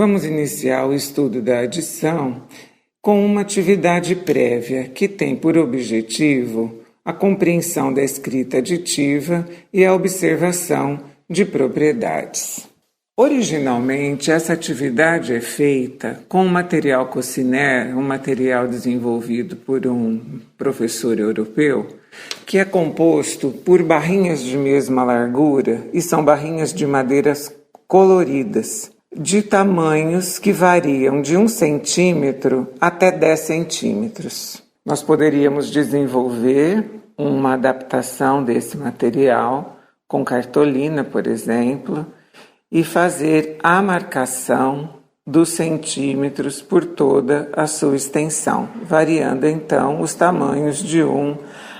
Vamos iniciar o estudo da adição com uma atividade prévia que tem por objetivo a compreensão da escrita aditiva e a observação de propriedades. Originalmente, essa atividade é feita com o material Cociner, um material desenvolvido por um professor europeu, que é composto por barrinhas de mesma largura e são barrinhas de madeiras coloridas, de tamanhos que variam de 1 centímetro até 10 centímetros. Nós poderíamos desenvolver uma adaptação desse material com cartolina, por exemplo, e fazer a marcação dos centímetros por toda a sua extensão, variando então os tamanhos de 1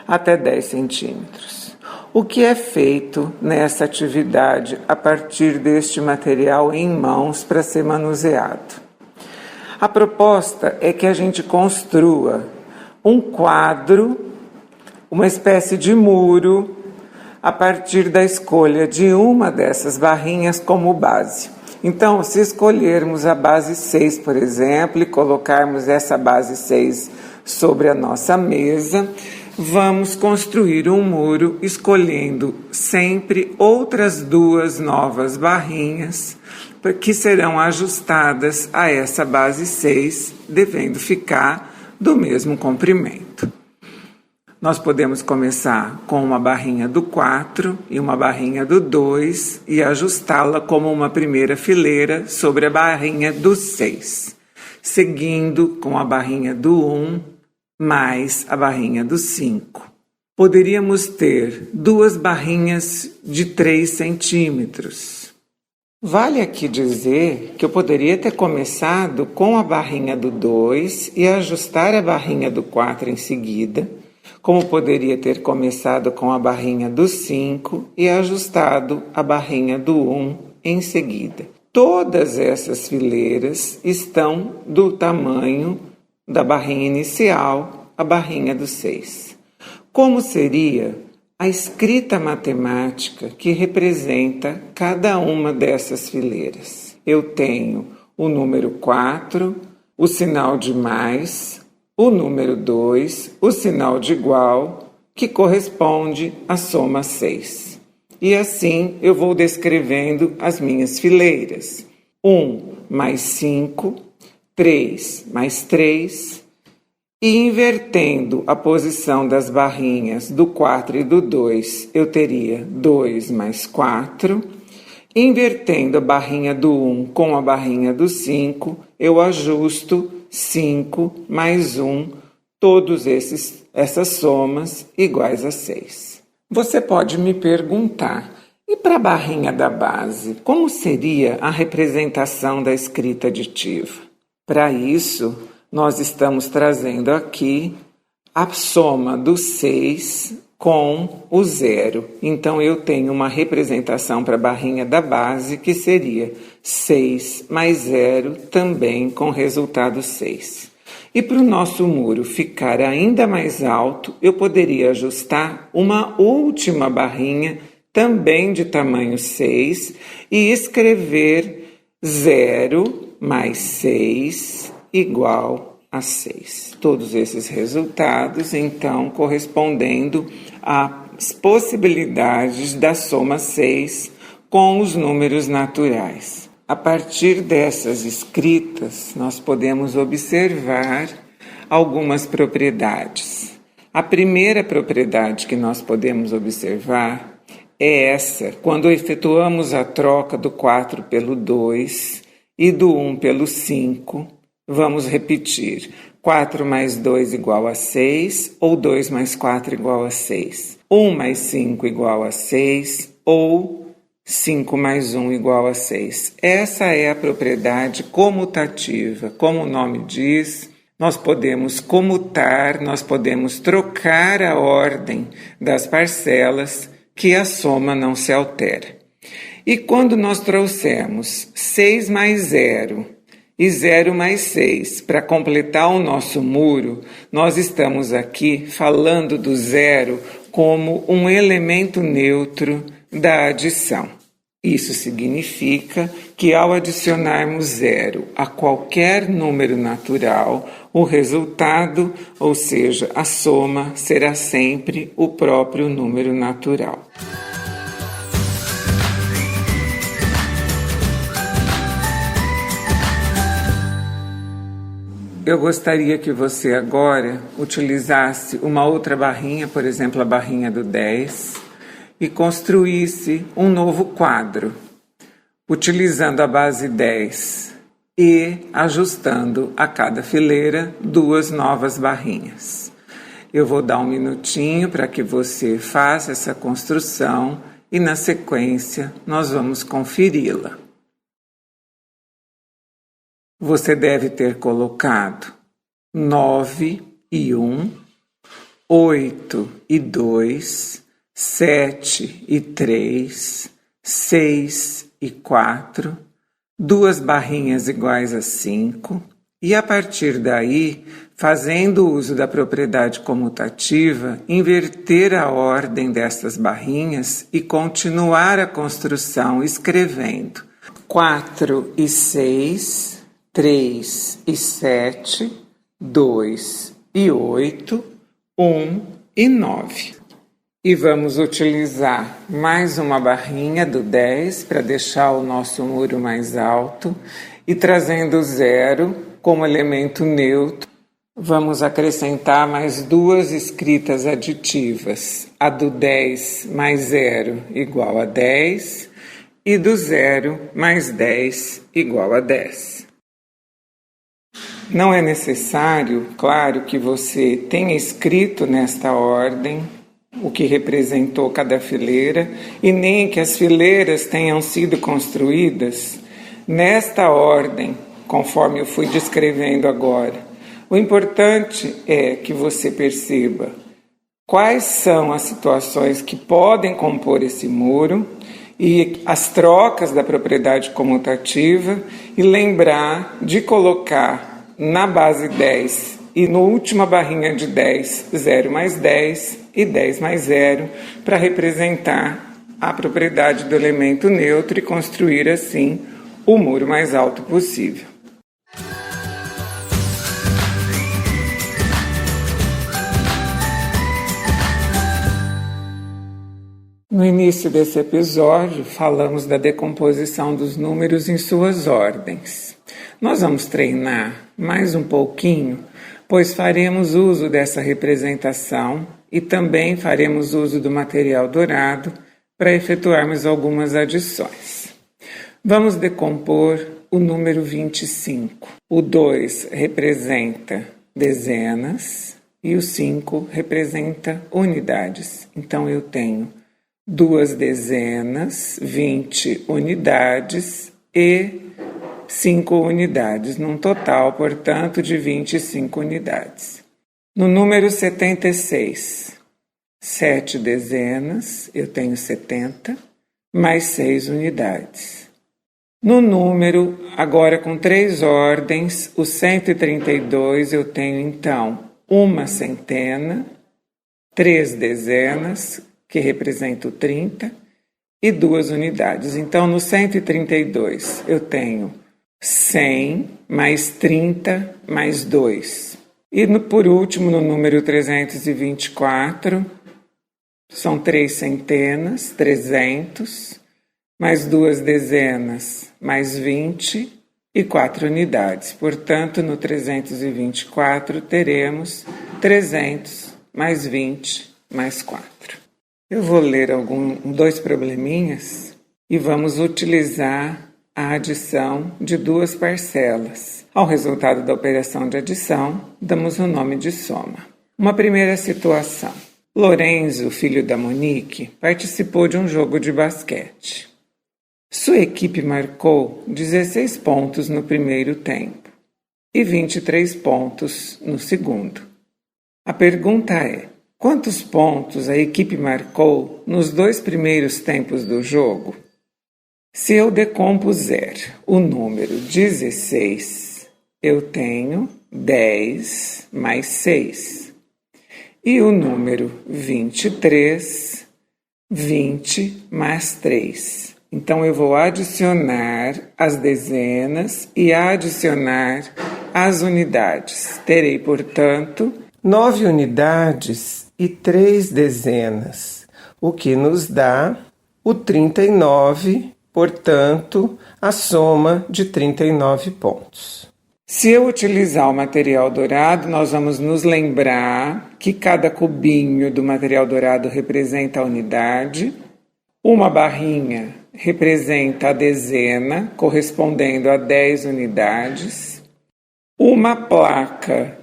até 10 centímetros. O que é feito nessa atividade a partir deste material em mãos para ser manuseado? A proposta é que a gente construa um quadro, uma espécie de muro, a partir da escolha de uma dessas barrinhas como base. Então, se escolhermos a base 6, por exemplo, e colocarmos essa base 6 sobre a nossa mesa, vamos construir um muro escolhendo sempre outras 2 novas barrinhas que serão ajustadas a essa base 6, devendo ficar do mesmo comprimento. Nós podemos começar com uma barrinha do 4 e uma barrinha do 2 e ajustá-la como uma primeira fileira sobre a barrinha do 6, seguindo com a barrinha do 1 mais a barrinha do 5. Poderíamos ter 2 barrinhas de 3 centímetros. Vale aqui dizer que eu poderia ter começado com a barrinha do 2 e ajustar a barrinha do 4 em seguida, como poderia ter começado com a barrinha do 5 e ajustado a barrinha do 1 em seguida. Todas essas fileiras estão do tamanho da barrinha inicial à barrinha do 6. Como seria a escrita matemática que representa cada uma dessas fileiras? Eu tenho o número 4, o sinal de mais, o número 2, o sinal de igual, que corresponde à soma 6. E assim eu vou descrevendo as minhas fileiras. 1 mais 5, 3 mais 3, e invertendo a posição das barrinhas do 4 e do 2, eu teria 2 mais 4. Invertendo a barrinha do 1 com a barrinha do 5, eu ajusto 5 mais 1, todos essas somas iguais a 6. Você pode me perguntar, e para a barrinha da base, como seria a representação da escrita aditiva? Para isso, nós estamos trazendo aqui a soma do 6 com o 0. Então, eu tenho uma representação para a barrinha da base que seria 6 mais 0, também com resultado 6. E para o nosso muro ficar ainda mais alto, eu poderia ajustar uma última barrinha, também de tamanho 6, e escrever 0 mais 6 igual a 6. Todos esses resultados, então, correspondendo às possibilidades da soma 6 com os números naturais. A partir dessas escritas, nós podemos observar algumas propriedades. A primeira propriedade que nós podemos observar é essa: quando efetuamos a troca do 4 pelo 2 e do 1 pelo 5, vamos repetir: 4 mais 2 igual a 6, ou 2 mais 4 igual a 6. 1 mais 5 igual a 6, ou 5 mais 1 igual a 6. Essa é a propriedade comutativa. Como o nome diz, nós podemos comutar, nós podemos trocar a ordem das parcelas, que a soma não se altera. E quando nós trouxermos 6 mais 0 e 0 mais 6 para completar o nosso muro, nós estamos aqui falando do 0 como um elemento neutro da adição. Isso significa que ao adicionarmos 0 a qualquer número natural, o resultado, ou seja, a soma, será sempre o próprio número natural. Eu gostaria que você agora utilizasse uma outra barrinha, por exemplo, a barrinha do 10, e construísse um novo quadro, utilizando a base 10 e ajustando a cada fileira 2 novas barrinhas. Eu vou dar um minutinho para que você faça essa construção e, na sequência, nós vamos conferi-la. Você deve ter colocado 9 e 1, 8 e 2, 7 e 3, 6 e 4, 2 barrinhas iguais a 5, e a partir daí, fazendo uso da propriedade comutativa, inverter a ordem destas barrinhas e continuar a construção escrevendo 4 e 6, 3 e 7, 2 e 8, 1 e 9. E vamos utilizar mais uma barrinha do 10 para deixar o nosso muro mais alto. E trazendo 0 como elemento neutro, vamos acrescentar mais 2 escritas aditivas. A do 10 mais 0 igual a 10 e do 0 mais 10 igual a 10. Não é necessário, claro, que você tenha escrito nesta ordem o que representou cada fileira, e nem que as fileiras tenham sido construídas nesta ordem, conforme eu fui descrevendo agora. O importante é que você perceba quais são as situações que podem compor esse muro e as trocas da propriedade comutativa, e lembrar de colocar na base 10 e na última barrinha de 10, 0 mais 10 e 10 mais 0, para representar a propriedade do elemento neutro e construir assim o muro mais alto possível. No início desse episódio, falamos da decomposição dos números em suas ordens. Nós vamos treinar mais um pouquinho, pois faremos uso dessa representação e também faremos uso do material dourado para efetuarmos algumas adições. Vamos decompor o número 25. O 2 representa dezenas e o 5 representa unidades. Então eu tenho 2 dezenas, 20 unidades e 5 unidades, num total, portanto, de 25 unidades. No número 76, 7 dezenas, eu tenho 70, mais 6 unidades. No número, agora com 3 ordens, o 132, eu tenho, então, 1 centena, 3 dezenas, que representa o 30, e 2 unidades. Então, no 132, eu tenho 100, mais 30, mais 2. E, por último, no número 324, são 3 centenas, 300, mais 2 dezenas, mais 20 e 4 unidades. Portanto, no 324, teremos 300, mais 20, mais 4. Eu vou ler 2 probleminhas e vamos utilizar a adição de 2 parcelas. Ao resultado da operação de adição, damos o nome de soma. Uma primeira situação. Lorenzo, filho da Monique, participou de um jogo de basquete. Sua equipe marcou 16 pontos no primeiro tempo e 23 pontos no segundo. A pergunta é: quantos pontos a equipe marcou nos 2 primeiros tempos do jogo? Se eu decompuser o número 16, eu tenho 10 mais 6. E o número 23, 20 mais 3. Então eu vou adicionar as dezenas e adicionar as unidades. Terei, portanto, 9 unidades e 3 dezenas, o que nos dá o 39, portanto, a soma de 39 pontos. Se eu utilizar o material dourado, nós vamos nos lembrar que cada cubinho do material dourado representa a unidade, uma barrinha representa a dezena, correspondendo a 10 unidades, uma placa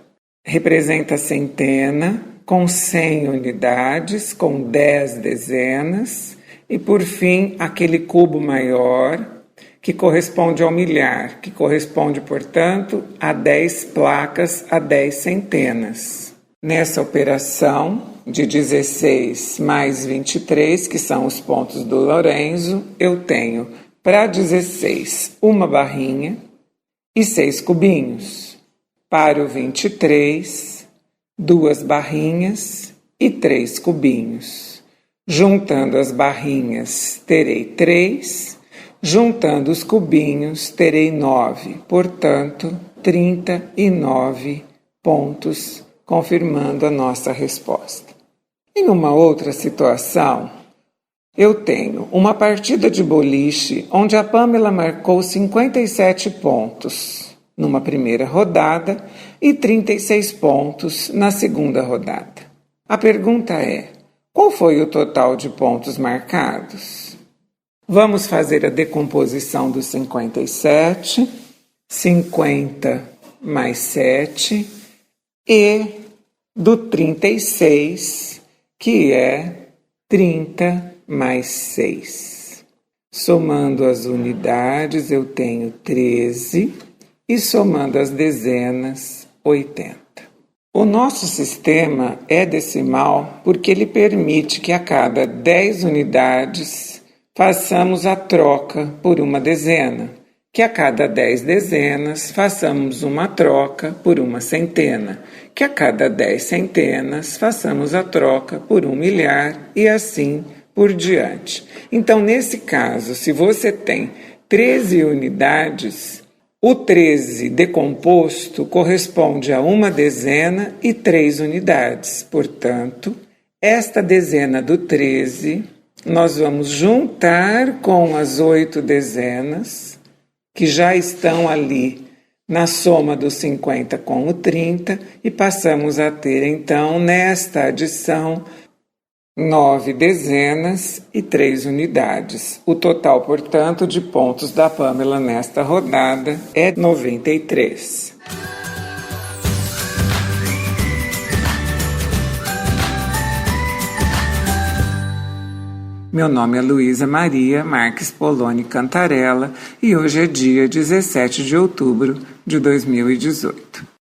representa a centena, com 100 unidades, com 10 dezenas, e por fim, aquele cubo maior, que corresponde ao milhar, que corresponde, portanto, a 10 placas, a 10 centenas. Nessa operação de 16 mais 23, que são os pontos do Lorenzo, eu tenho para 16 uma barrinha e 6 cubinhos. Para o 23, 2 barrinhas e 3 cubinhos. Juntando as barrinhas, terei 3. Juntando os cubinhos, terei 9. Portanto, 39 pontos, confirmando a nossa resposta. Em uma outra situação, eu tenho uma partida de boliche onde a Pamela marcou 57 pontos numa primeira rodada e 36 pontos na segunda rodada. A pergunta é: qual foi o total de pontos marcados? Vamos fazer a decomposição dos 57, 50 mais 7 e do 36, que é 30 mais 6. Somando as unidades, eu tenho 13 e somando as dezenas, 80. O nosso sistema é decimal porque ele permite que a cada 10 unidades façamos a troca por uma dezena, que a cada 10 dezenas façamos uma troca por uma centena, que a cada 10 centenas façamos a troca por um milhar e assim por diante. Então, nesse caso, se você tem 13 unidades, o 13 decomposto corresponde a uma dezena e 3 unidades. Portanto, esta dezena do 13 nós vamos juntar com as 8 dezenas, que já estão ali na soma dos 50 com o 30, e passamos a ter, então, nesta adição, 9 dezenas e 3 unidades. O total, portanto, de pontos da Pamela nesta rodada é 93. Meu nome é Luísa Maria Marques Poloni Cantarella e hoje é dia 17 de outubro de 2018.